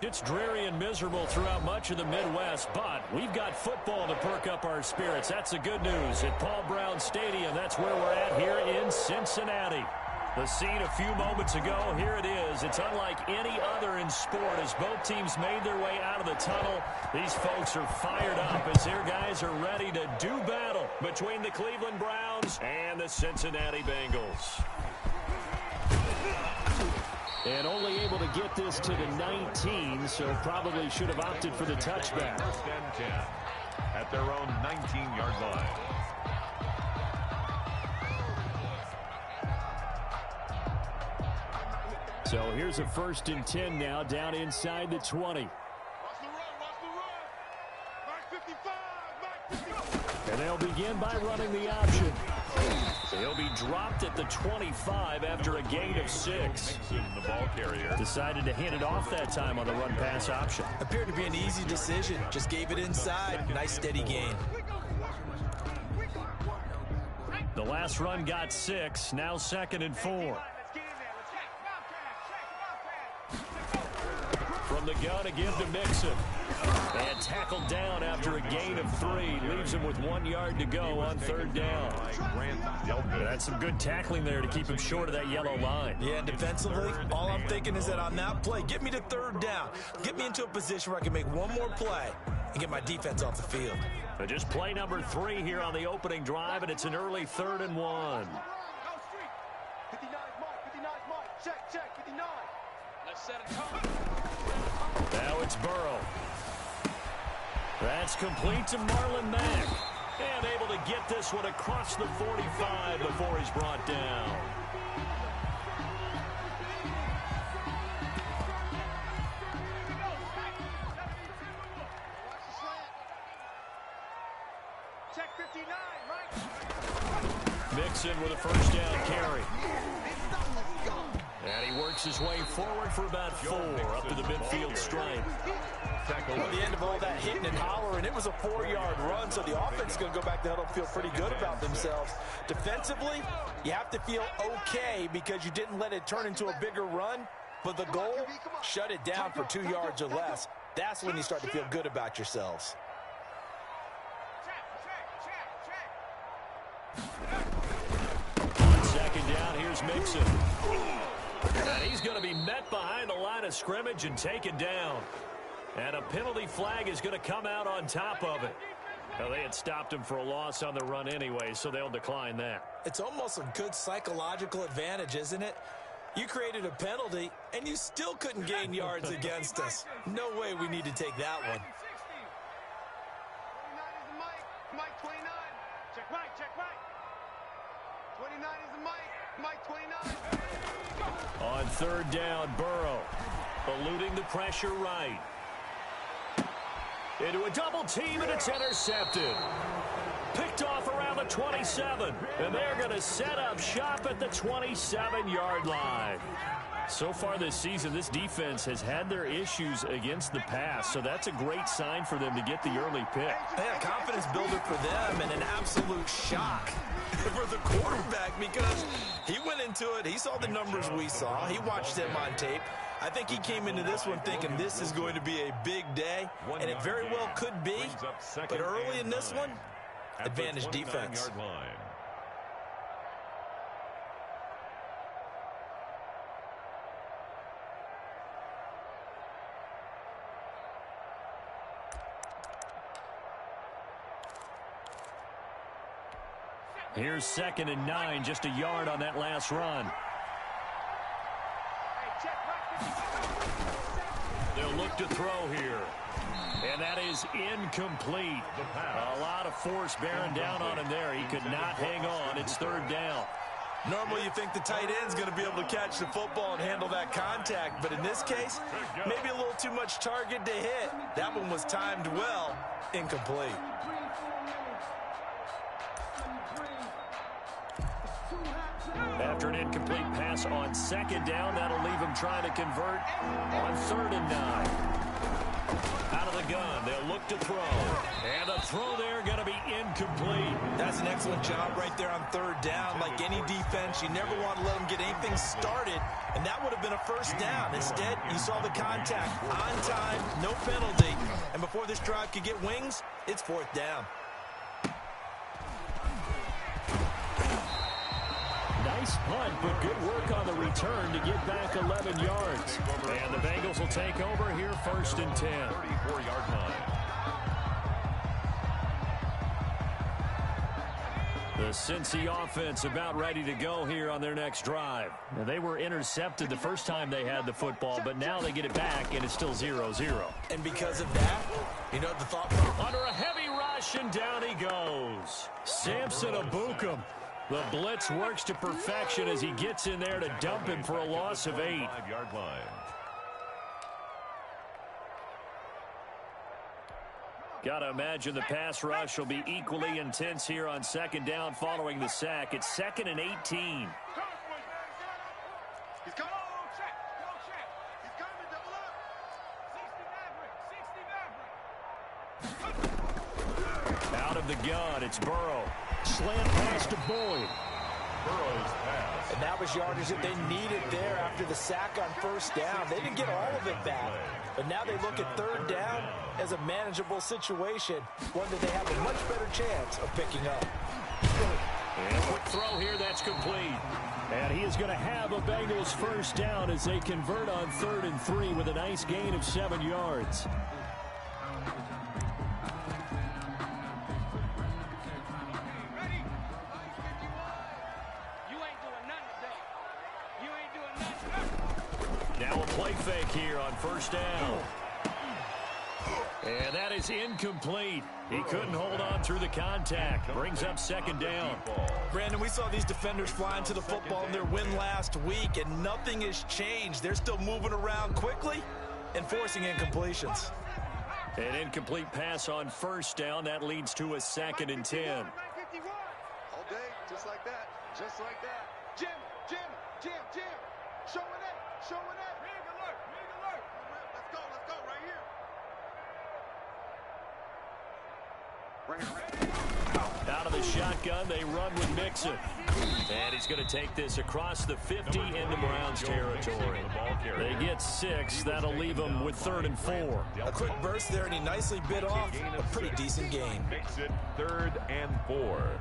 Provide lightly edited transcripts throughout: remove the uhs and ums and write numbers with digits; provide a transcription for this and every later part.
It's dreary and miserable throughout much of the Midwest, but we've got football to perk up our spirits. That's the good news. At Paul Brown Stadium, that's where we're at here in Cincinnati. The scene a few moments ago, here it is. It's unlike any other in sport as both teams made their way out of the tunnel. These folks are fired up as their guys are ready to do battle between the Cleveland Browns and the Cincinnati Bengals. And only able to get this to the 19, so probably should have opted for the touchback. First and 10 at their own 19-yard line. So here's a 1st and 10 now down inside the 20. And they'll begin by running the option. He'll be dropped at the 25 after a gain of 6. The ball carrier decided to hand it off that time on the run-pass option. Appeared to be an easy decision. Just gave it inside. Nice steady gain. The last run got 6. Now 2nd and 4. From the gun again to Mixon. And tackled down after a gain of 3. Leaves him with 1 yard to go on 3rd down. That's some good tackling there to keep him short of that yellow line. Yeah, defensively, all I'm thinking is that on that play, get me to 3rd down. Get me into a position where I can make one more play and get my defense off the field. But just play number 3 here on the opening drive, and it's an early 3rd and 1. Now it's Burrow. That's complete to Marlon Mack. And able to get this one across the 45 before he's brought down. Mixon with a 1st down carry. And he works his way forward for about 4 up to the midfield stripe. At the end of all that hitting and hollering, it was a 4-yard run, so the offense is going to go back to huddle and feel pretty good about themselves. Defensively, you have to feel okay because you didn't let it turn into a bigger run, but the goal, shut it down for 2 yards or less. That's when you start to feel good about yourselves. On 2nd down, here's Mixon. And he's going to be met behind the line of scrimmage and taken down. And a penalty flag is going to come out on top of it. Well, they had stopped him for a loss on the run anyway, so they'll decline that. It's almost a good psychological advantage, isn't it? You created a penalty, and you still couldn't gain yards against us. No way we need to take that one. Mike 29. Check right, check right. 29 is the Mike 29. On 3rd down, Burrow eluding the pressure right. Into a double team, and it's intercepted. Picked off around the 27, and they're going to set up shop at the 27-yard line. So far this season, this defense has had their issues against the pass, so that's a great sign for them to get the early pick. Yeah, confidence builder for them and an absolute shock for the quarterback because he went into it. He saw the numbers we saw. He watched them on tape. I think he came into this one thinking this is going to be a big day, and it very well could be. But early in this one, advantage defense. Here's 2nd and 9, just a yard on that last run. They'll look to throw here. And that is incomplete. A lot of force bearing down on him there. He could not hang on. It's 3rd down. Normally you think the tight end's going to be able to catch the football and handle that contact. But in this case, maybe a little too much target to hit. That one was timed well. Incomplete. After an incomplete pass on 2nd down, that'll leave him trying to convert on 3rd and 9. Out of the gun, they'll look to throw. And the throw there going to be incomplete. That's an excellent job right there on third down. Like any defense, you never want to let them get anything started, and that would have been a first down. Instead, you saw the contact on time, no penalty, and before this drive could get wings, it's fourth down. Nice punt, but good work on the return to get back 11 yards. And the Bengals will take over here first and 10. 34-yard line. The Cincy offense about ready to go here on their next drive. Now, they were intercepted the first time they had the football, but now they get it back, and it's still 0-0. And because of that, you know the thought. Under a heavy rush, and down he goes. Samson Abukum. The blitz works to perfection as he gets in there to dump him for a loss of 8. 5-yard line. Got to imagine the pass rush will be equally intense here on second down following the sack. It's 2nd and 18. He's coming. Check. He's coming. Double up. 60 Maverick. Out of the gun, it's Burrow. Slant pass to Boyd. Burrow's pass. And that was yardage that they needed there after the sack on first down. They didn't get all of it back, but now they look at third down as a manageable situation, one that they have a much better chance of picking up. And a quick throw here, that's complete. And he is going to have a Bengals first down as they convert on 3rd and 3 with a nice gain of 7 yards. Now a play fake here on first down. And that is incomplete. He couldn't hold on through the contact. Brings up second down. Brandon, we saw these defenders flying to the football in their win last week, and nothing has changed. They're still moving around quickly and forcing incompletions. An incomplete pass on first down. That leads to a 2nd and 10. All day, just like that. Just like that. Jim. Showing it. Rig alert. Let's go. Right here. Out of the shotgun, they run with Mixon. And he's going to take this across the 50 into Browns territory. They get 6. That'll leave them with 3rd and 4. A quick burst there, and he nicely bit off a pretty decent gain. Makes it 3rd and 4.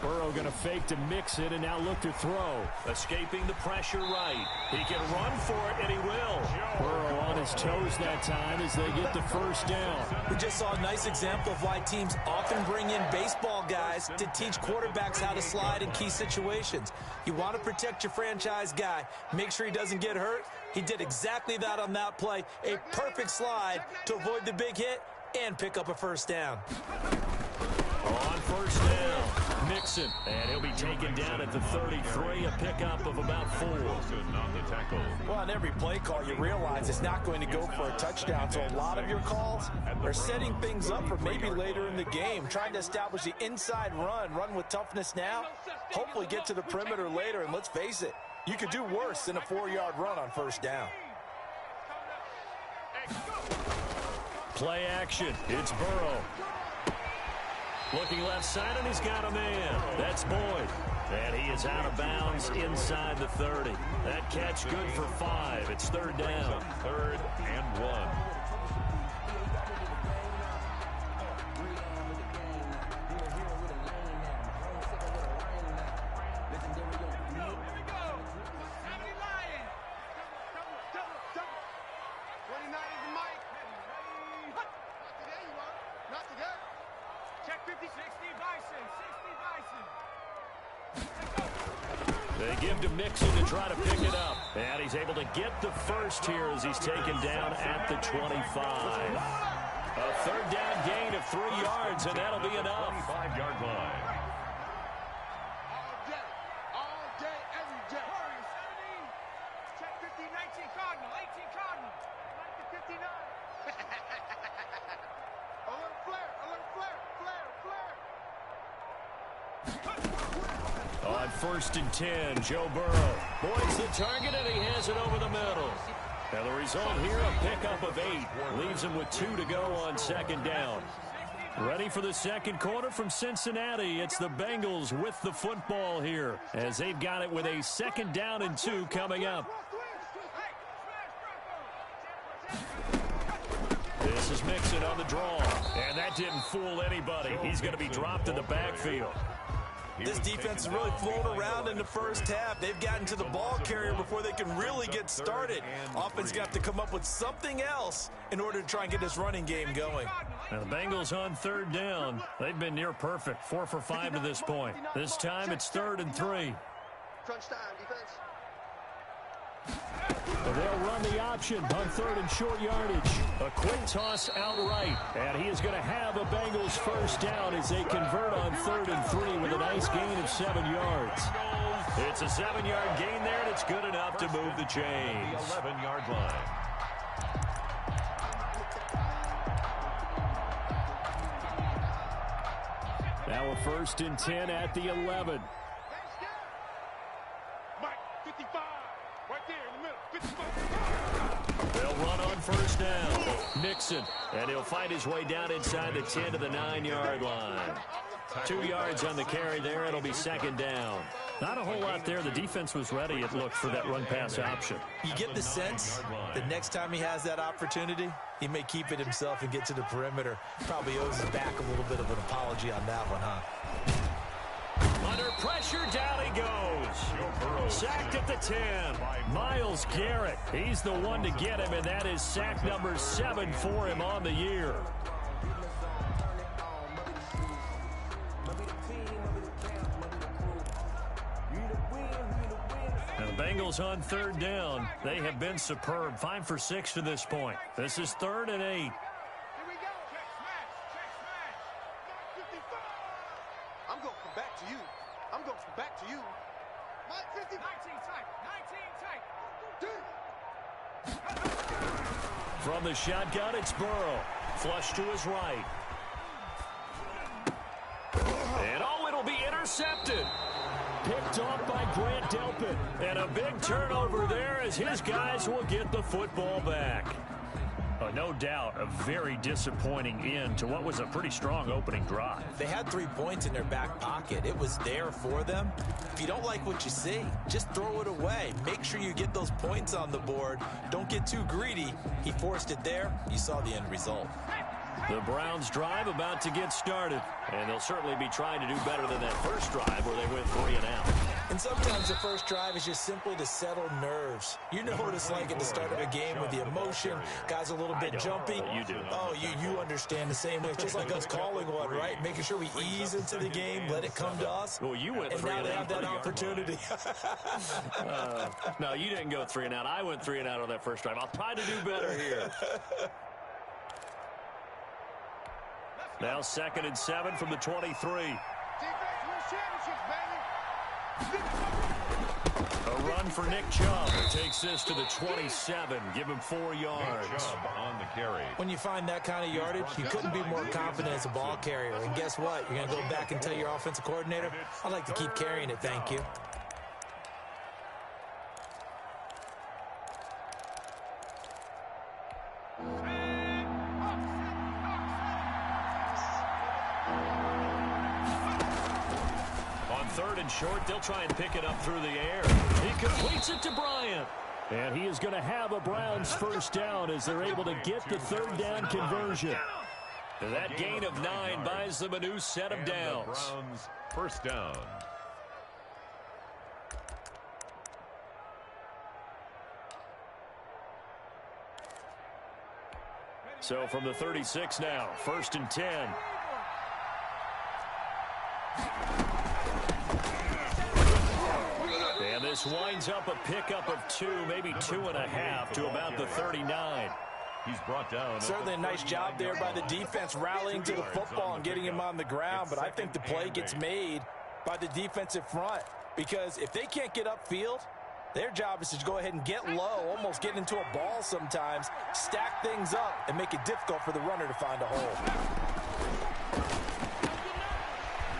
Burrow going to fake to mix it and now look to throw. Escaping the pressure right. He can run for it, and he will. Burrow on his toes that time as they get the first down. We just saw a nice example of why teams often bring in baseball guys to teach quarterbacks how to slide in key situations. You want to protect your franchise guy. Make sure he doesn't get hurt. He did exactly that on that play. A perfect slide to avoid the big hit and pick up a first down. On first down, Mixon, and he'll be taken down at the 33, a pickup of about 4. Well, on every play call, you realize it's not going to go for a touchdown, so a lot of your calls are setting things up for maybe later in the game, trying to establish the inside run with toughness now, hopefully get to the perimeter later, and let's face it, you could do worse than a 4-yard run on first down. Play action, it's Burrow. Looking left side, and he's got a man. That's Boyd. And he is out of bounds inside the 30. That catch good for 5. It's 3rd down. 3rd and 1. They give to Mixon to try to pick it up. And he's able to get the first here as he's taken down at the 25. A 3rd down gain of 3 yards, and that'll be enough. 5-yard line. All day, every day. Warriors 17. Check 15, 19 Cardinal, 18 Cardinal. 59. Alert flare, alert flare. On 1st and 10, Joe Burrow boards the target, and he has it over the middle. And the result here, a pickup of 8. Leaves him with 2 to go on 2nd down. Ready for the second quarter from Cincinnati. It's the Bengals with the football here, as they've got it with a 2nd down and 2 coming up. This is Mixon on the draw, and that didn't fool anybody. He's going to be dropped in the backfield. This defense has really flown around in the first half. They've gotten to the ball carrier before they can really get started. Offense got to come up with something else in order to try and get this running game going. Now the Bengals on 3rd down. They've been near perfect, 4 for 5 to this point. This time it's 3rd and 3. Crunch time, defense. They'll run the option on 3rd and short yardage. A quick toss outright. And he is going to have a Bengals 1st down as they convert on 3rd and 3 with a nice gain of 7 yards. It's a 7-yard gain there, and it's good enough to move the chains. 11-yard line. Now a 1st and 10 at the 11. Mike, 55. Right there in the middle. 55. They'll run on 1st down. Mixon, and he'll fight his way down inside the 10 to the 9-yard line. 2 yards on the carry there. It'll be 2nd down. Not a whole lot there. The defense was ready, it looked, for that run-pass option. You get the sense that next time he has that opportunity, he may keep it himself and get to the perimeter. Probably owes his back a little bit of an apology on that one, huh? Under pressure, down he goes. Sacked at the 10. Myles Garrett, he's the one to get him, and that is sack number 7 for him on the year. And the Bengals on 3rd down. They have been superb. 5 for 6 to this point. This is 3rd and 8. Here we go. Check smash. Check smash. 55. I'm going to come back to you. I'm going to come back to you. Mike 50. 19 tight. 19 tight. From the shotgun, it's Burrow. Flush to his right. And oh, it'll be intercepted. Picked off by Grant Delpit. And a big turnover there as his guys will get the football back. No doubt a very disappointing end to what was a pretty strong opening drive. They had 3 points in their back pocket. It was there for them. If you don't like what you see, just throw it away. Make sure you get those points on the board. Don't get too greedy. He forced it there. You saw the end result. The Browns drive about to get started, and they'll certainly be trying to do better than that first drive where they went 3 and out. And sometimes the first drive is just simply to settle nerves. You know what it's like at the start of a game with the emotion. Guys a little bit jumpy. You do. Oh, you understand the same way. It's just like us calling one, right? Making sure we ease into the game, let it come to us. Well, you went and 3 now and they out have that opportunity. No, you didn't go 3 and out. I went 3 and out on that first drive. I'll try to do better here. Now 2nd and 7 from the 23. Defense wins championships, baby. A run for Nick Chubb. Takes this to the 27. Give him 4 yards. On the carry. When you find that kind of yardage, you couldn't be more confident as a ball carrier. And guess what? You're going to go back and tell your offensive coordinator, I'd like to keep carrying it, thank you. Short, they'll try and pick it up through the air. He completes it to Bryant. And he is going to have a Browns 1st down as they're able to get the 3rd down conversion. That gain of 9 buys them a new set of downs. Browns 1st down. So from the 36 now, 1st and 10. And this winds up a pickup of 2, maybe 2.5 to about the 39. He's brought down. Certainly a nice job there by the defense rallying to the football and getting him on the ground. But I think the play gets made by the defensive front, because if they can't get upfield, their job is to go ahead and get low, almost get into a ball sometimes, stack things up, and make it difficult for the runner to find a hole.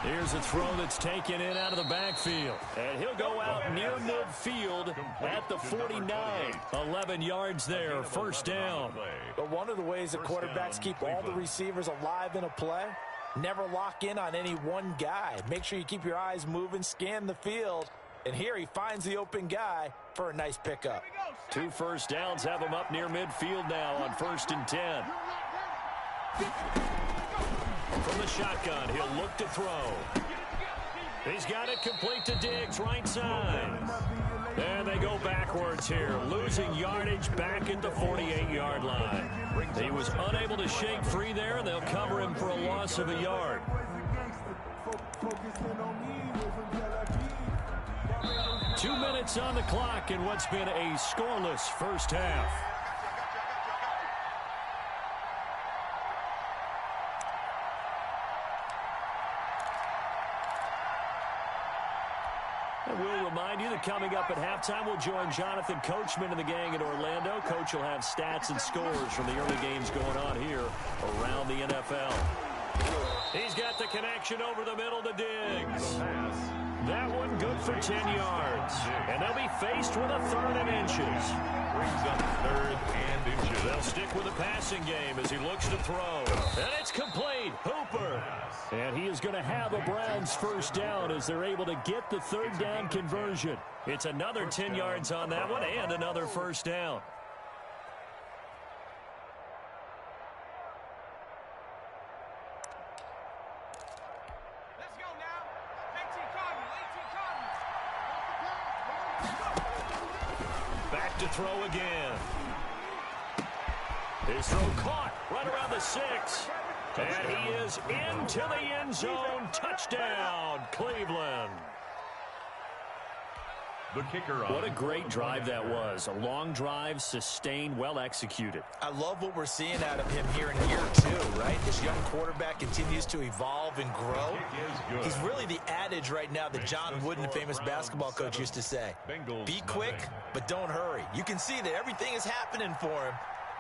Here's a throw that's taken in out of the backfield. And he'll go out near midfield at the 49. 11 yards there, first down. But one of the ways that quarterbacks keep all the receivers alive in a play, never lock in on any one guy. Make sure you keep your eyes moving, scan the field. And here he finds the open guy for a nice pickup. 2 first downs have him up near midfield now on 1st and 10. From the shotgun, he'll look to throw. He's got it complete to Diggs, right side. And they go backwards here, losing yardage back at the 48-yard line. He was unable to shake free there, and they'll cover him for a loss of a yard. 2 minutes on the clock in what's been a scoreless first half. And we'll remind you that coming up at halftime, we'll join Jonathan Coachman and the gang in Orlando. Coach will have stats and scores from the early games going on here around the NFL. He's got the connection over the middle to Diggs. That one good for 10 yards. And they'll be faced with a 3rd and inches. Brings up 3rd and inches. They'll stick with the passing game as he looks to throw. And it's complete. Hooper. And he is going to have a Browns first down as they're able to get the 3rd down conversion. It's another 10 yards on that one and another first down. Back to throw again. His throw caught right around the 6. And he is into the end zone. Touchdown, Cleveland. The kicker on. What a great drive that was. A long drive, sustained, well executed. I love what we're seeing out of him here in year 2, right? This young quarterback continues to evolve and grow. He's really the adage right now that John Wooden, the famous basketball coach, used to say. Be quick, but don't hurry. You can see that everything is happening for him,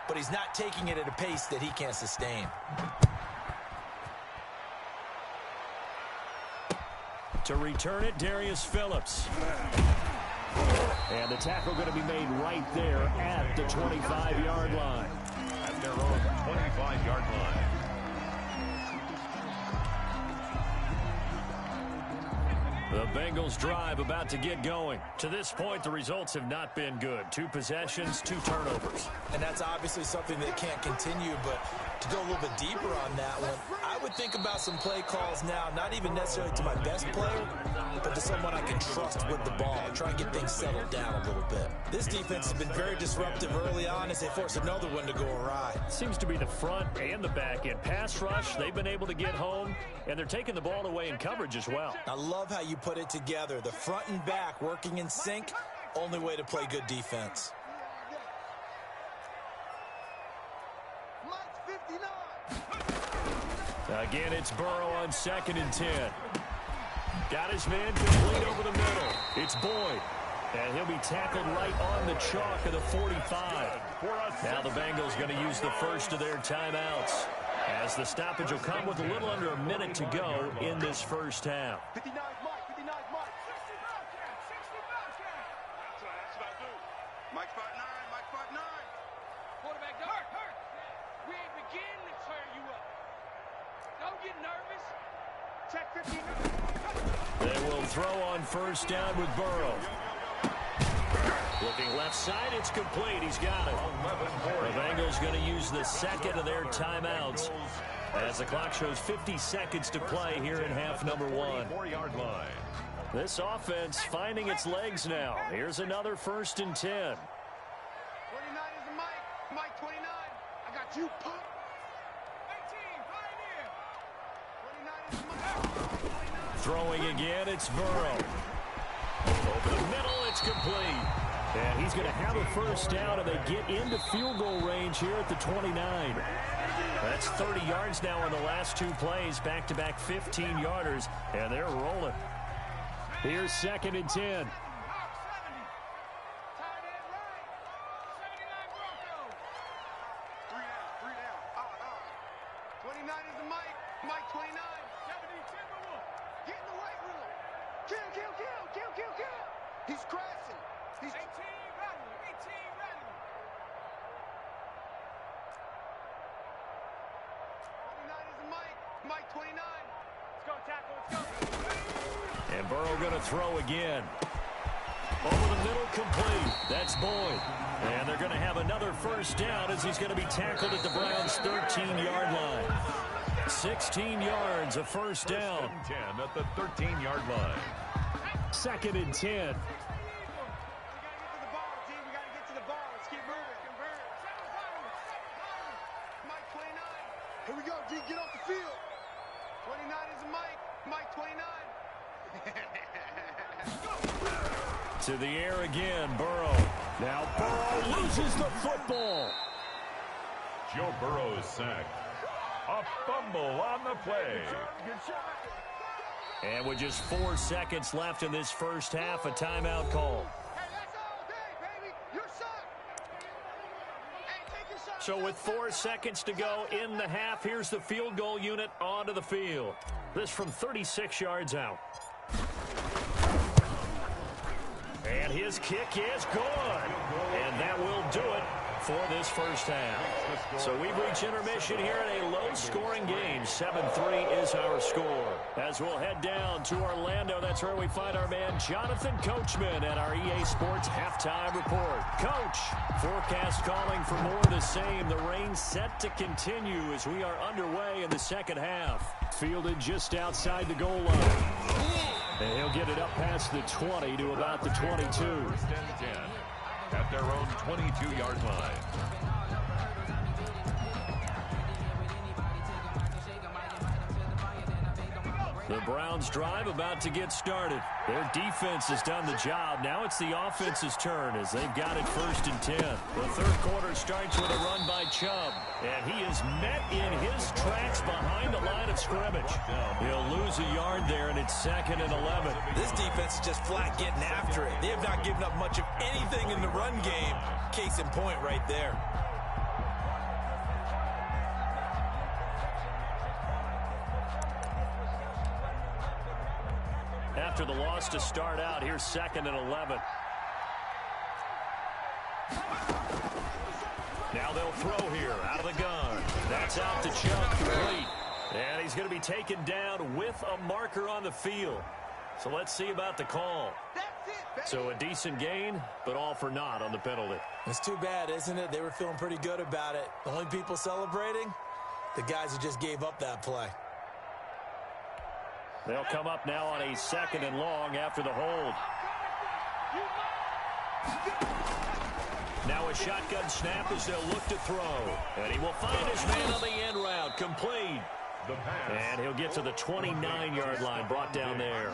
but he's not taking it at a pace that he can't sustain. To return it, Darius Phillips. And the tackle going to be made right there at the 25-yard line. At their own 25-yard line. The Bengals drive about to get going. To this point, the results have not been good. 2 possessions, 2 turnovers. And that's obviously something that can't continue, but to go a little bit deeper on that one, I would think about some play calls now, not even necessarily to my best player, but to someone I can trust with the ball. Try and get things settled down a little bit. This defense has been very disruptive early on as they force another one to go awry. Seems to be the front and the back end. Pass rush, they've been able to get home, and they're taking the ball away in coverage as well. I love how you put it together. The front and back working in sync, only way to play good defense. Again, it's Burrow on 2nd and 10. Got his man complete over the middle. It's Boyd. And he'll be tackled right on the chalk of the 45. Now the Bengals going to use the first of their timeouts, as the stoppage will come with a little under a minute to go in this first half. 59 Mike, 59 Mike. 60 Bobcat, 60 Bobcat. That's what I do. Mike 5'9", Mike 5'9". Quarterback, hurt. We ain't beginning to tear you up. Don't get nervous. Check 59. They will throw on first down with Burrow. Looking left side, it's complete. He's got it. The Bengals going to use the second of their timeouts as the clock shows 50 seconds to play here in half number 1. 4-yard line. This offense finding its legs now. Here's another 1st and 10. 29 is the Mike. Mike 29. I got you, punk. 18, pioneer. 29 is the Mike. Throwing again, it's Burrow. Over the middle, it's complete. And he's going to have a first down, and they get into field goal range here at the 29. That's 30 yards now on the last 2 plays, back-to-back 15-yarders, and they're rolling. Here's 2nd and 10. Three down. 29 is the Mike. Mike 29. 70, Timberwolf. Kill. He's crashing. He's 18 running. 18 running. 29 is Mike. Mike 29. Let's go, tackle. Let's go. And Burrow going to throw again. Over the middle, complete. That's Boyd. And they're going to have another first down as he's going to be tackled at the Browns' 13-yard line. 16 yards, a first down. 10 at the 13-yard line. 2nd and 10. Here we go, D. Get off the field. 29 is Mike. Mike 29. To the air again, Burrow. Now Burrow loses the football. Joe Burrow is sacked. A fumble on the play. Good shot. And with just 4 seconds left in this first half, a timeout call. Hey, that's all day, baby. Your shot. Hey, take your shot. So with 4 seconds to go in the half, here's the field goal unit onto the field. This from 36 yards out. And his kick is good. And that will do it for this first half. So we've reached intermission here in a low-scoring game. 7-3 is our score. As we'll head down to Orlando, that's where we find our man Jonathan Coachman at our EA Sports Halftime Report. Coach, forecast calling for more of the same. The rain set to continue as we are underway in the second half. Fielded just outside the goal line. And he'll get it up past the 20 to about the 22. 1st and 10 at their own 22-yard line. The Browns drive about to get started. Their defense has done the job. Now it's the offense's turn as they've got it 1st and 10. The third quarter starts with a run by Chubb. And he is met in his tracks behind the line of scrimmage. He'll lose a yard there, and it's 2nd and 11. This defense is just flat getting after it. They have not given up much of anything in the run game. Case in point right there. After the loss to start out, here's 2nd and 11. Now they'll throw here out of the gun. That's out to Chubb, complete. And he's going to be taken down with a marker on the field. So let's see about the call. So a decent gain, but all for naught on the penalty. It's too bad, isn't it? They were feeling pretty good about it. The only people celebrating, the guys who just gave up that play. They'll come up now on a 2nd and long after the hold. Now a shotgun snap as they'll look to throw. And he will find his man on the end route, complete. And he'll get to the 29-yard line, brought down there.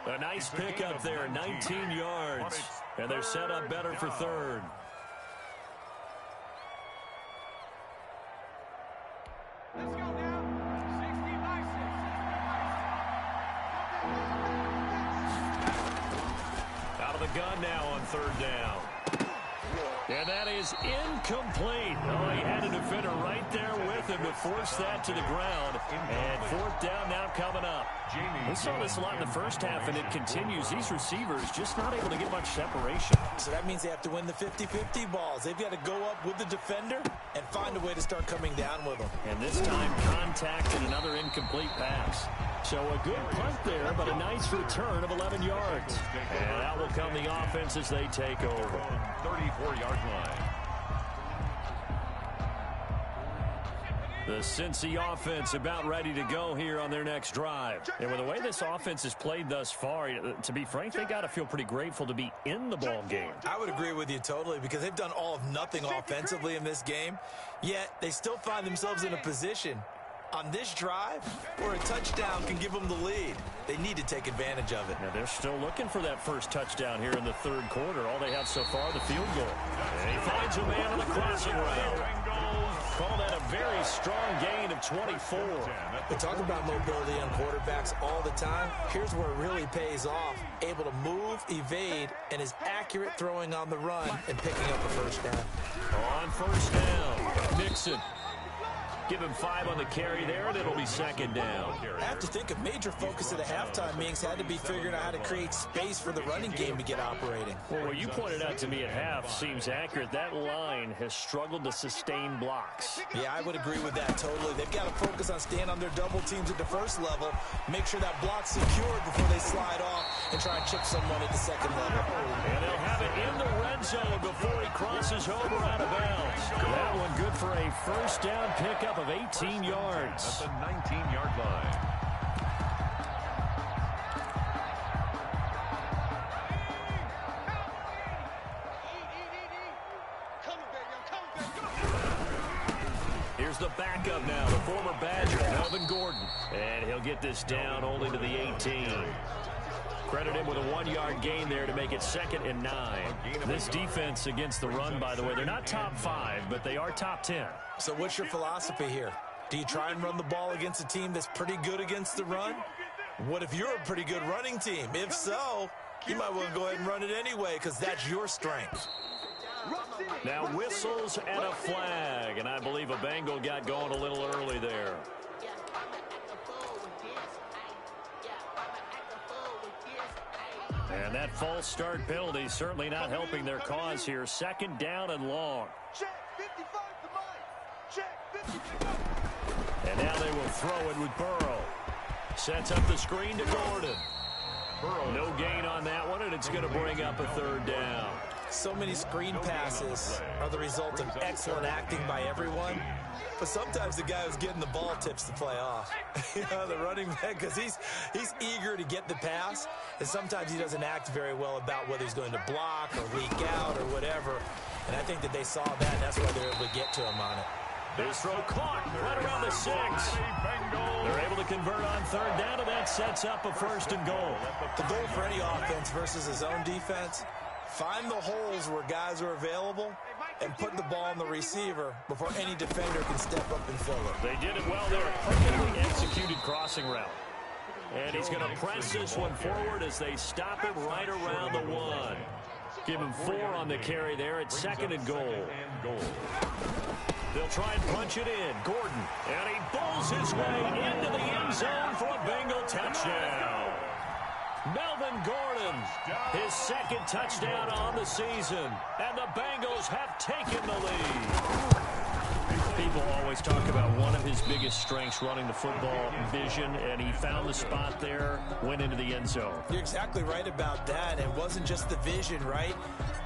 A nice pickup there, 19 yards. And they're set up better for 3rd. Let's go now. 60 by 6. Out of the gun now on 3rd down. And that is incomplete. Oh, he had a defender right there with him to force that to the ground. And 4th down now coming up. We saw this a lot in the first half, and it continues. These receivers just not able to get much separation. So that means they have to win the 50-50 balls. They've got to go up with the defender and find a way to start coming down with them. And this time, contact and another incomplete pass. So a good punt there, but a nice return of 11 yards. And out will come the offense as they take over. 34-yard line. The Cincy offense about ready to go here on their next drive. And with the way this offense has played thus far, to be frank, they got to feel pretty grateful to be in the ball game. I would agree with you totally because they've done all of nothing offensively in this game, yet they still find themselves in a position on this drive where a touchdown can give them the lead. They need to take advantage of it. Now they're still looking for that first touchdown here in the 3rd quarter. All they have so far, the field goal. And he finds a man on the crossing route. Call that a very strong gain of 24. We talk about mobility on quarterbacks all the time. Here's where it really pays off. Able to move, evade, and is accurate throwing on the run and picking up a first down. On 1st down, Nixon. Give him 5 on the carry there, and it'll be second down. I have to think a major focus of the halftime meetings had to be figuring out how to create space for the running game to get operating. Well, what you pointed out to me at half seems accurate. That line has struggled to sustain blocks. Yeah, I would agree with that totally. They've got to focus on staying on their double teams at the first level, make sure that block's secured before they slide off and try and chip someone at the second level. And they'll have it in the red zone before he crosses over out of bounds. That one good for a first down pickup of 18 yards. At the 19-yard line. Here's the backup now, the former Badger, Melvin Gordon. And he'll get this down only to the 18. Credit him with a 1-yard gain there to make it 2nd and 9. This defense against the run, by the way, they're not top 5, but they are top 10. So what's your philosophy here? Do you try and run the ball against a team that's pretty good against the run? What if you're a pretty good running team? If so, you might well go ahead and run it anyway because that's your strength. Now whistles and a flag, and I believe a Bengal got going a little early there. And that false start penalty certainly not helping their cause here. 2nd down and long. And now they will throw it with Burrow. Sets up the screen to Gordon. No gain on that one, and it's going to bring up a 3rd down. So many screen passes are the result of excellent acting by everyone. But sometimes the guy who's getting the ball tips the play off. The running back, because he's eager to get the pass, and sometimes he doesn't act very well about whether he's going to block or leak out or whatever. And I think that they saw that, and that's why they were able to get to him on it. This throw caught right around the 6. They're able to convert on 3rd down, and that sets up a 1st and goal. The goal for any offense versus his own defense, find the holes where guys are available and put the ball on the receiver before any defender can step up and fill it. They did it well there. Perfectly executed crossing route. And he's going to press this one forward as they stop him right around the 1. Give him 4 on the carry there at 2nd and goal. They'll try and punch it in. Gordon. And he bowls his way into the end zone for a Bengal touchdown. Melvin Gordon, his 2nd touchdown on the season. And the Bengals have taken the lead. People always talk about one of his biggest strengths, running the football, vision, and he found the spot there, went into the end zone. You're exactly right about that. It wasn't just the vision, right?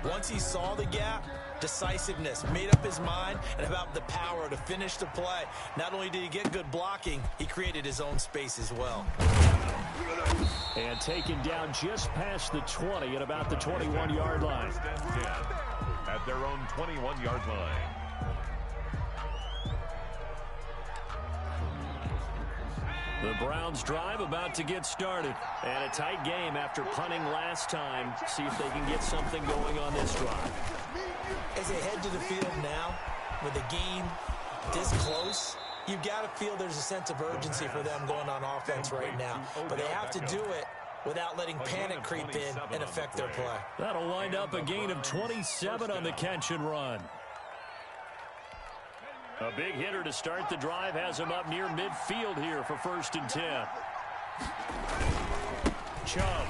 Once he saw the gap, decisiveness, made up his mind, and about the power to finish the play. Not only did he get good blocking, he created his own space as well. And taken down just past the 20 at about the 21-yard line. At their own 21-yard line. The Browns drive about to get started. And a tight game after punting last time. See if they can get something going on this drive. As they head to the field now, with the game this close, you've got to feel there's a sense of urgency for them going on offense right now. But they have to do it without letting panic creep in and affect their play. That'll wind up a gain of 27 on the catch and run. A big hitter to start the drive has him up near midfield here for 1st and 10. Chubb.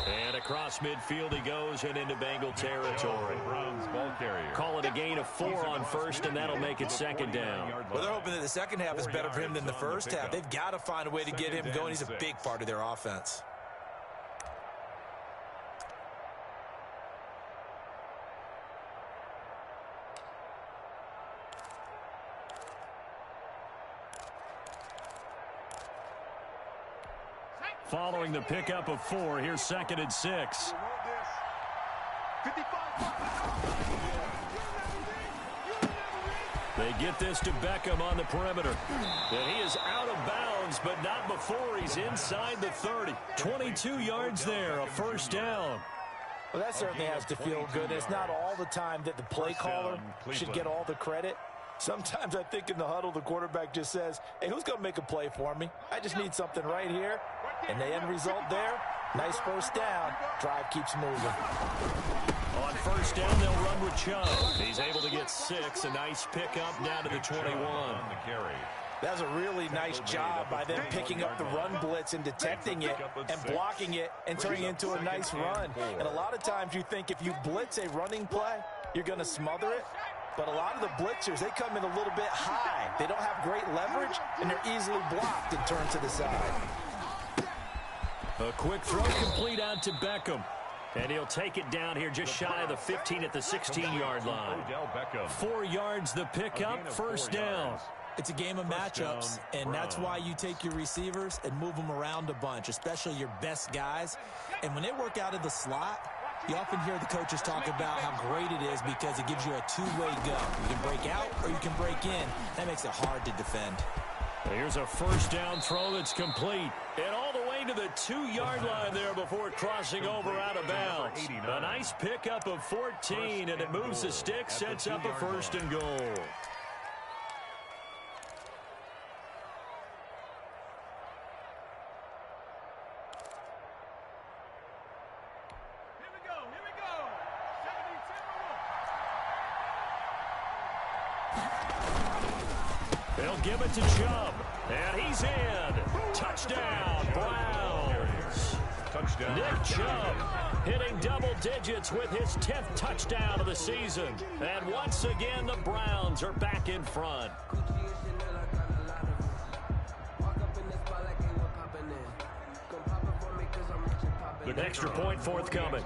And across midfield he goes and into Bengal territory. Browns ball carrier. Call it a gain of 4 on 1st, and that'll make it 2nd down. Well, they're hoping that the second half is better for him than the first half. They've got to find a way to get him going. He's a big part of their offense. Following the pickup of 4, here's 2nd and 6. They get this to Beckham on the perimeter. And he is out of bounds, but not before he's inside the 30. 22 yards there, a 1st down. Well, that certainly has to feel good. It's not all the time that the play caller should get all the credit. Sometimes I think in the huddle, the quarterback just says, hey, who's going to make a play for me? I just need something right here. And the end result there, nice 1st down. Drive keeps moving. On first down, they'll run with Chubb. He's able to get 6. A nice pickup down to the 21. That's a really nice job by them picking up the run blitz and detecting it and blocking it and turning it into a nice run. And a lot of times you think if you blitz a running play, you're going to smother it. But a lot of the blitzers, they come in a little bit high. They don't have great leverage, and they're easily blocked and turned to the side. A quick throw complete out to Beckham. And he'll take it down here just shy of the 15 at the 16-yard line. 4 yards the pickup, first down. It's a game of matchups, and that's why you take your receivers and move them around a bunch, especially your best guys. And when they work out of the slot, you often hear the coaches talk about how great it is because it gives you a two-way go. You can break out or you can break in. That makes it hard to defend. Here's a first down throw that's complete. And all the way to the 2-yard line there before crossing over out of bounds. A nice pickup of 14, and it moves the stick, sets up a first and goal. They'll give it to Chubb, and he's in. Touchdown, Browns. Touchdown. Nick Chubb hitting double digits with his 10th touchdown of the season. And once again, the Browns are back in front. The extra point forthcoming.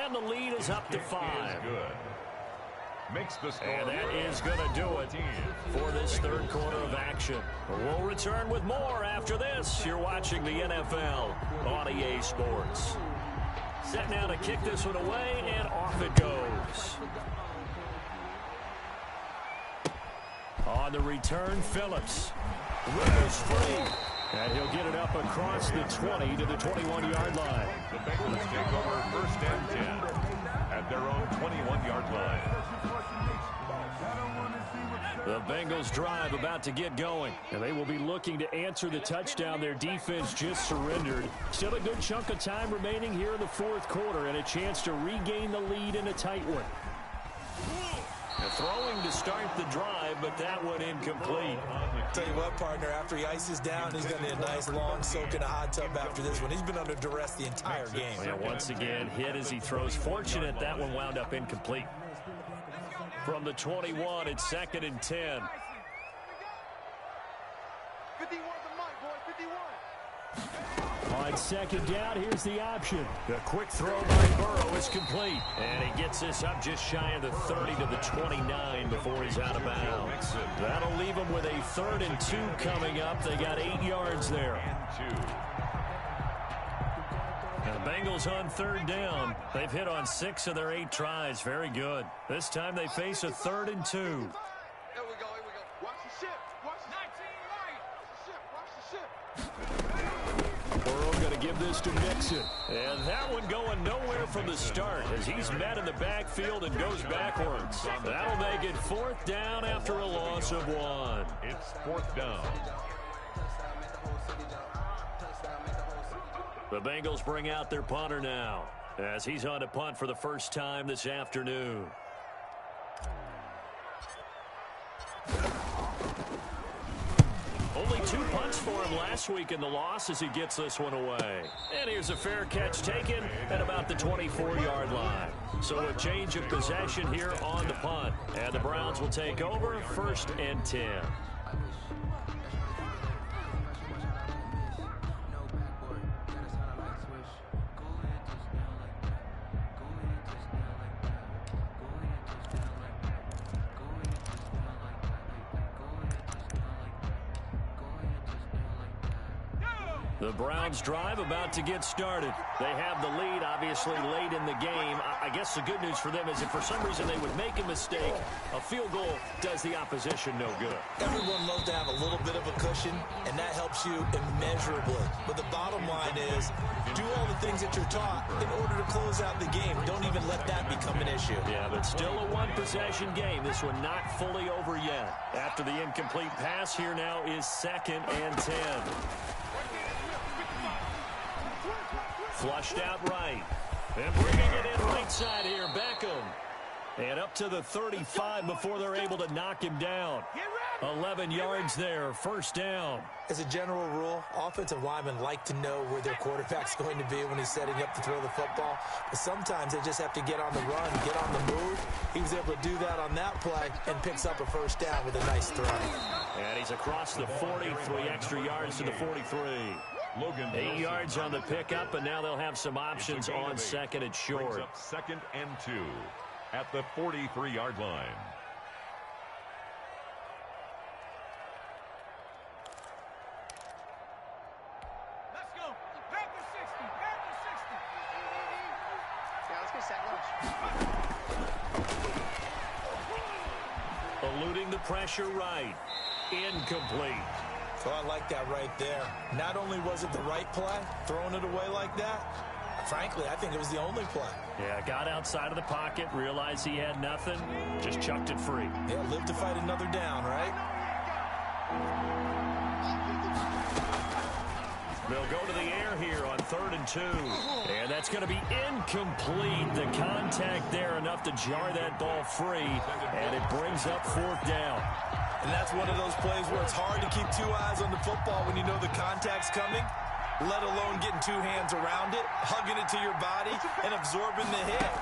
And the lead is up to 5. Makes the score. And that is going to do it for this third quarter of action. We'll return with more after this. You're watching the NFL on EA Sports. Set now to kick this one away, and off it goes. On the return, Phillips. Rivers free. And he'll get it up across the 20 to the 21-yard line. The Bengals take over first and 10 at their own 21-yard line. The Bengals drive about to get going, and they will be looking to answer the touchdown their defense just surrendered. Still a good chunk of time remaining here in the fourth quarter, and a chance to regain the lead in a tight one. Throwing to start the drive, but that one incomplete. Tell you what, partner, after he ices down, he's going to need a nice long soak in a hot tub after this one. He's been under duress the entire game. Well, once again, hit as he throws. Fortunate that one wound up incomplete. From the 21, it's 2nd and 10. 51 the mic, boy, 51. On second down, here's the option. The quick throw by Burrow is complete. And he gets this up just shy of the 30 to the 29 before he's out of bounds. That'll leave him with a 3rd and 2 coming up. They got 8 yards there. And the Bengals on 3rd down. They've hit on 6 of their 8 tries. Very good. This time they face a 3rd and 2. Here we go, here we go. Watch the ship. Watch the 19 right. Watch the ship. Burrow going to give this to Mixon. And that one going nowhere from the start as he's met in the backfield and goes backwards. That'll make it 4th down after a loss of 1. It's 4th down. The Bengals bring out their punter now as he's on to punt for the first time this afternoon. Only 2 punts for him last week in the loss as he gets this one away. And here's a fair catch taken at about the 24-yard line. So a change of possession here on the punt. And the Browns will take over 1st and 10. The Browns drive about to get started. They have the lead, obviously, late in the game. I guess the good news for them is if for some reason they would make a mistake, a field goal does the opposition no good. Everyone loves to have a little bit of a cushion, and that helps you immeasurably. But the bottom line is, do all the things that you're taught in order to close out the game. Don't even let that become an issue. Yeah, but still a one-possession game. This one not fully over yet. After the incomplete pass, here now is 2nd and 10. Flushed out right. And bringing it in right side here, Beckham. And up to the 35 before they're able to knock him down. 11 yards there, 1st down. As a general rule, offensive linemen like to know where their quarterback's going to be when he's setting up to throw the football. But sometimes they just have to get on the run, get on the move. He was able to do that on that play and picks up a 1st down with a nice throw. And he's across the 40, 3 extra yards to the 43. 8 yards on the pickup, and now they'll have some options on 2nd and short. Up 2nd and 2 at the 43-yard line. Let's go. Panther 60. Panther 60. Yeah, let's get set lunch. Eluding the pressure right. Incomplete. So I like that right there. Not only was it the right play, throwing it away like that, frankly, I think it was the only play. Yeah, got outside of the pocket, realized he had nothing, just chucked it free. Yeah, live to fight another down, right? They'll go to the air here on 3rd and 2. And that's going to be incomplete. The contact there enough to jar that ball free, and it brings up 4th down. And that's one of those plays where it's hard to keep 2 eyes on the football when you know the contact's coming, let alone getting 2 hands around it, hugging it to your body, and absorbing the hit,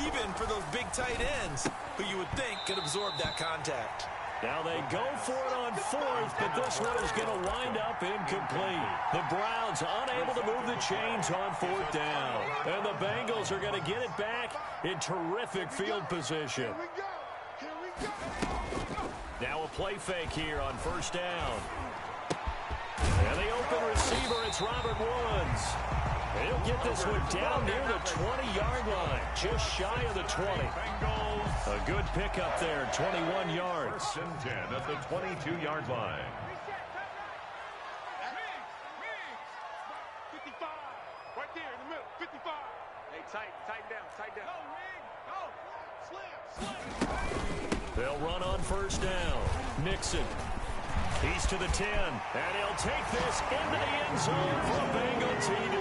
even for those big tight ends who you would think could absorb that contact. Now they go for it on 4th, but this one is going to wind up incomplete. The Browns unable to move the chains on 4th down. And the Bengals are going to get it back in terrific field position. Now a play fake here on 1st down. And the open receiver, it's Robert Woods. He'll get this one down near the 20-yard line, just shy of the 20. A good pickup there, 21 yards. 1st and 10 at the 22-yard line. 55. Right there in the middle. 55. Hey, tighten down. Go, Rig. Go. Slim. They'll run on 1st down. Mixon. He's to the 10. And he'll take this into the end zone for a Bengal TD.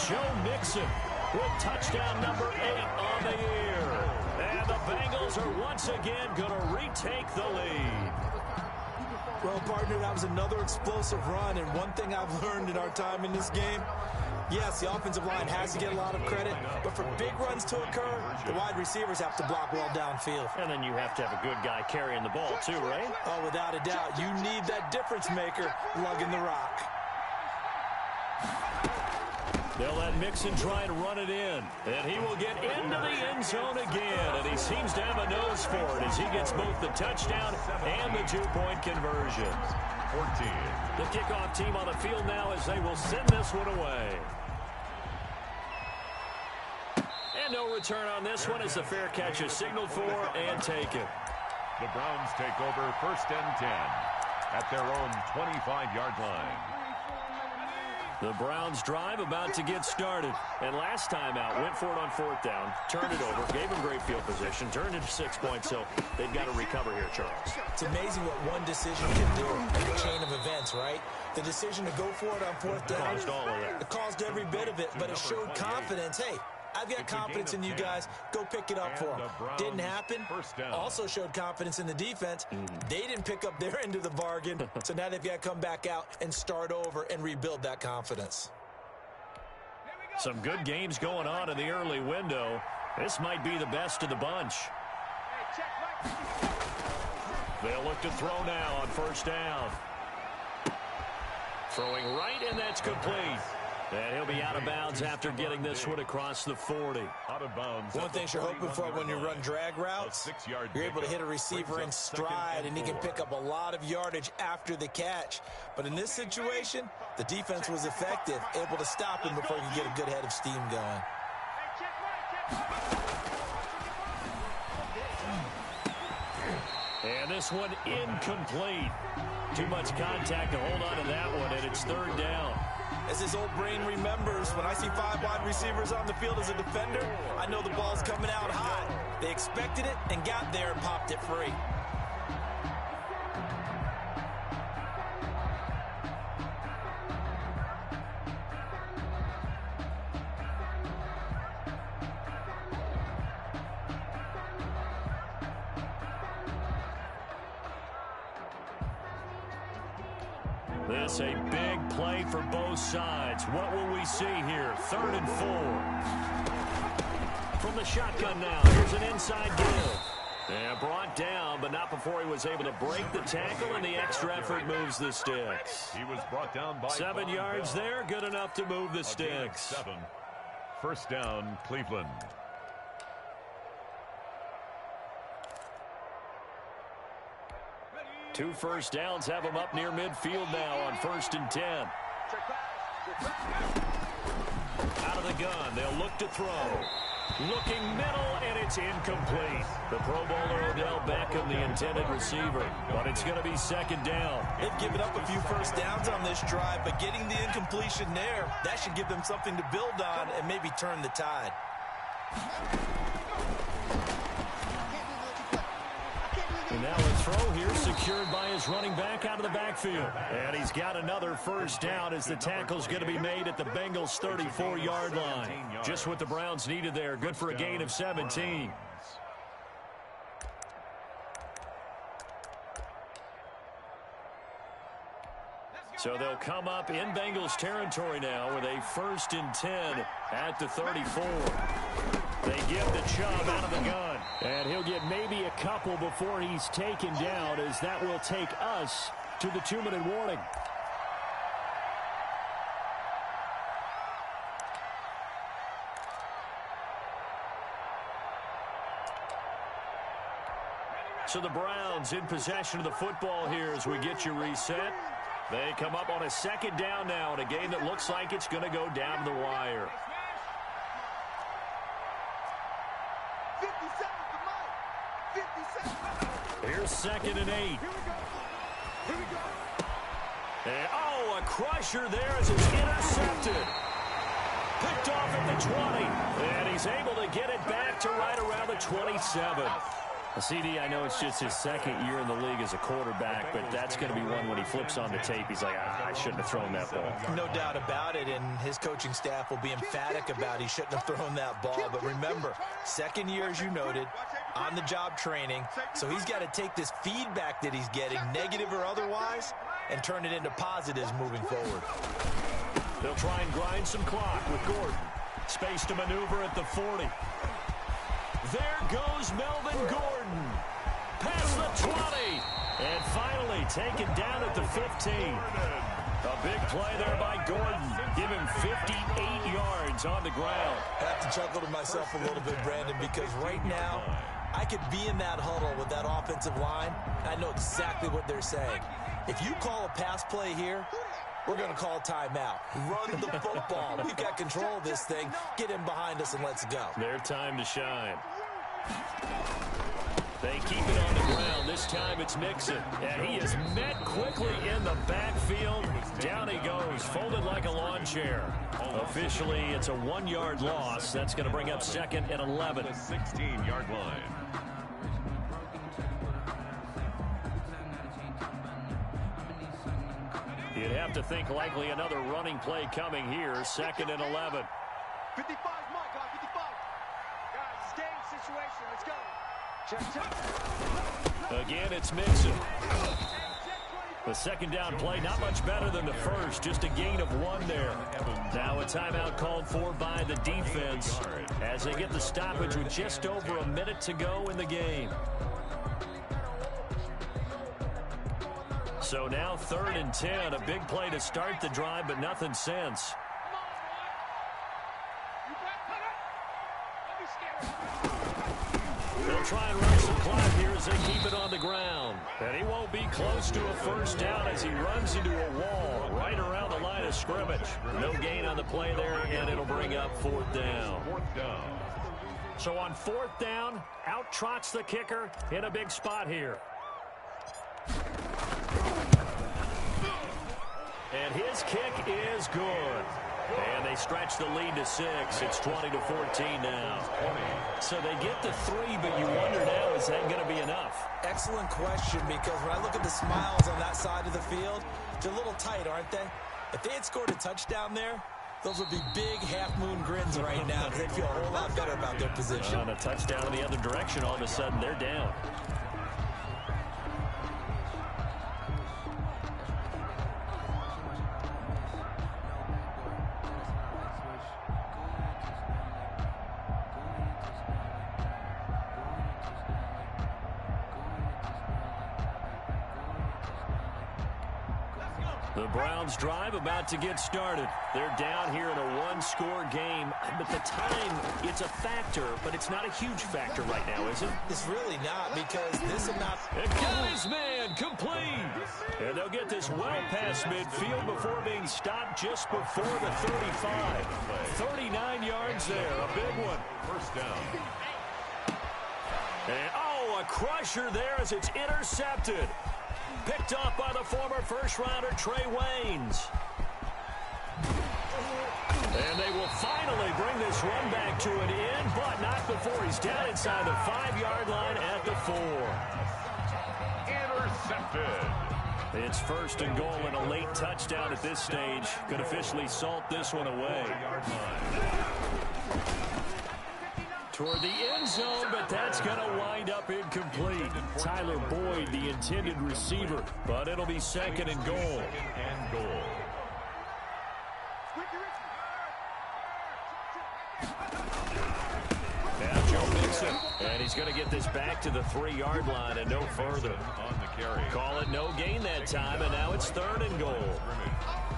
Joe Mixon with touchdown number 8 on the year. And the Bengals are once again going to retake the lead. Well, partner, that was another explosive run, and one thing I've learned in our time in this game, yes, the offensive line has to get a lot of credit, but for big runs to occur, the wide receivers have to block well downfield. And then you have to have a good guy carrying the ball too, right? Oh, without a doubt. You need that difference maker lugging the rock. They'll let Mixon try and run it in. And he will get into the end zone again. And he seems to have a nose for it as he gets both the touchdown and the 2-point conversion. 14. The kickoff team on the field now as they will send this one away. And no return on this one as the fair catch is signaled for and taken. The Browns take over 1st and 10 at their own 25-yard line. The Browns drive about to get started. And last time out, went for it on 4th down, turned it over, gave them great field position, turned it to 6 points, so they've got to recover here, Charles. It's amazing what one decision can do in a chain of events, right? The decision to go for it on 4th down. Caused all of that. It caused every bit of it, but it showed confidence. Hey, I've got confidence in you guys. Go pick it up for them. Didn't happen. Also showed confidence in the defense. They didn't pick up their end of the bargain, so now they've got to come back out and start over and rebuild that confidence. Some good games going on in the early window. This might be the best of the bunch. They'll look to throw now on 1st down. Throwing right, and that's complete. And he'll be out of bounds after getting this one across the 40. Out of bounds. One thing you're hoping for when you run drag routes, you're able to hit a receiver in stride, and he can pick up a lot of yardage after the catch. But in this situation, the defense was effective, able to stop him before he could get a good head of steam going. And this one incomplete. Too much contact to hold on to that one, and it's third down. As his old brain remembers, when I see 5 wide receivers on the field as a defender, I know the ball's coming out hot. They expected it and got there and popped it free. This a big play for both sides. What will we see here? 3rd and 4. From the shotgun now, here's an inside give. And brought down, but not before he was able to break the tackle, and the extra effort moves the sticks. He was brought down by 7 yards there, good enough to move the sticks. 7. First down, Cleveland. Two first downs have him up near midfield now on 1st and 10. Out of the gun, they'll look to throw. Looking middle, and it's incomplete. The Pro Bowler Odell Beckham, the intended receiver. But it's going to be 2nd down. They've given up a few first downs on this drive, but getting the incompletion there, that should give them something to build on and maybe turn the tide. And now a throw here secured by his running back out of the backfield. And he's got another first down as the tackle's going to be made at the Bengals' 34-yard line. Just what the Browns needed there. Good for a gain of 17. So they'll come up in Bengals territory now with a 1st and 10 at the 34. They give the Chubb out of the gun. And he'll get maybe a couple before he's taken down, as that will take us to the 2-minute warning. So the Browns in possession of the football here as we get you reset. They come up on a 2nd down now in a game that looks like it's going to go down the wire. Here's 2nd and 8. And, a crusher there as it's intercepted. Picked off at the 20. And he's able to get it back to right around the 27. CD, I know it's just his 2nd year in the league as a quarterback, but that's going to be one when he flips on the tape. He's like, I shouldn't have thrown that ball. No doubt about it, and his coaching staff will be emphatic about he shouldn't have thrown that ball. But remember, 2nd year, as you noted, on-the-job training, so he's got to take this feedback that he's getting, negative or otherwise, and turn it into positives moving forward. They'll try and grind some clock with Gordon. Space to maneuver at the 40. There goes Melvin Gordon. Past the 20. And finally taken down at the 15. A big play there by Gordon. Give him 58 yards on the ground. I have to chuckle to myself a little bit, Brandon, because right now I could be in that huddle with that offensive line. I know exactly what they're saying. If you call a pass play here, we're going to call a timeout. Run the football. We've got control of this thing. Get him behind us and let's go. Their time to shine. They keep it on the ground. This time it's Mixon. And he is met quickly in the backfield. Down he goes, folded like a lawn chair. Officially, it's a 1-yard loss. That's going to bring up 2nd and 11. 16-yard line. You'd have to think likely another running play coming here. 2nd and 11. 55, Mike, 55. Guys, it's game situation. Let's go. Check. Again, it's Mixon. The 2nd down play, not much better than the first. Just a gain of 1 there. Now a timeout called for by the defense as they get the stoppage with just over a minute to go in the game. So now 3rd and 10, a big play to start the drive, but nothing since. try and run some clock here as they keep it on the ground. And he won't be close to a first down as he runs into a wall right around the line of scrimmage. No gain on the play there, and it'll bring up fourth down. So on fourth down, out trots the kicker in a big spot here. And his kick is good. And they stretch the lead to 6. It's 20-14 now. So they get to 3, but you wonder now, is that going to be enough? Excellent question, because when I look at the smiles on that side of the field, they're a little tight, aren't they? If they had scored a touchdown there, those would be big half-moon grins right now because they feel a whole lot better about their position. On a touchdown in the other direction, all of a sudden they're down. The Browns drive about to get started. They're down here in a one-score game. But the time, it's a factor, but it's not a huge factor right now, is it? It's really not, because this amount... It got his man complete. And they'll get this well past midfield before being stopped just before the 35. 39 yards there, a big one. First down. And, a crusher there as it's intercepted. Picked off by the former first-rounder Trey Waynes. And they will finally bring this run back to an end, but not before he's down inside the 5-yard line at the 4. Intercepted. It's first and goal and a late touchdown at this stage. Could officially salt this one away. Toward the end zone, but that's going to wind up incomplete. Tyler Boyd, the intended receiver, but it'll be second and goal. Now Joe Mixon, and he's going to get this back to the 3-yard line and no further. On the carry. Call it no gain that time, and now it's third and goal.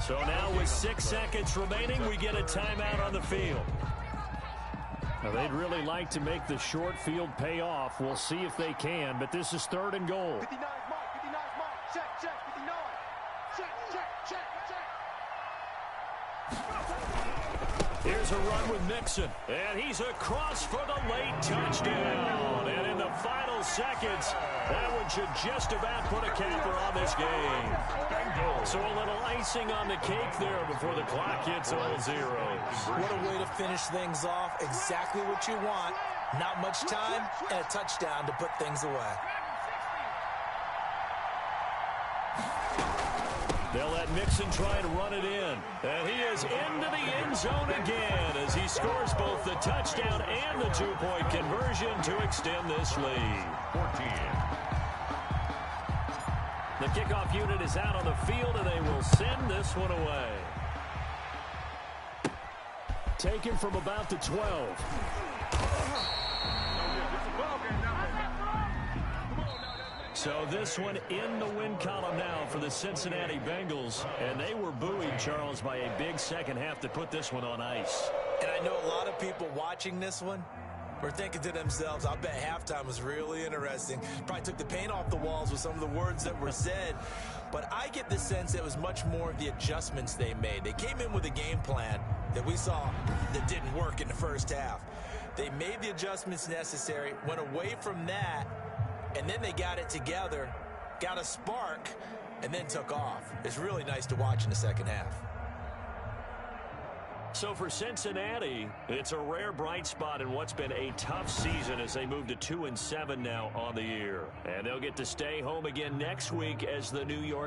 So now with 6 seconds remaining, we get a timeout on the field. Now, they'd really like to make the short field pay off. We'll see if they can, but this is third and goal. 59 mark, 59 mark, check, 59. Check. Here's a run with Mixon, and he's across for the late touchdown. And in the final seconds, that one should just about put a capper on this game. So a little icing on the cake there before the clock hits all zeros. What a way to finish things off. Exactly what you want. Not much time and a touchdown to put things away. They'll let Mixon try and run it in. And he is into the end zone again as he scores both the touchdown and the 2-point conversion to extend this lead. 14. The kickoff unit is out on the field, and they will send this one away. Taken from about the 12. So this one in the win column now for the Cincinnati Bengals. And they were buoyed, Charles, by a big second half to put this one on ice. And I know a lot of people watching this one were thinking to themselves, I bet halftime was really interesting. Probably took the paint off the walls with some of the words that were said. But I get the sense it was much more of the adjustments they made. They came in with a game plan that we saw that didn't work in the first half. They made the adjustments necessary, went away from that, and then they got it together, got a spark, and then took off. It's really nice to watch in the second half. So for Cincinnati, it's a rare bright spot in what's been a tough season as they move to 2-7 now on the year. And they'll get to stay home again next week as the New York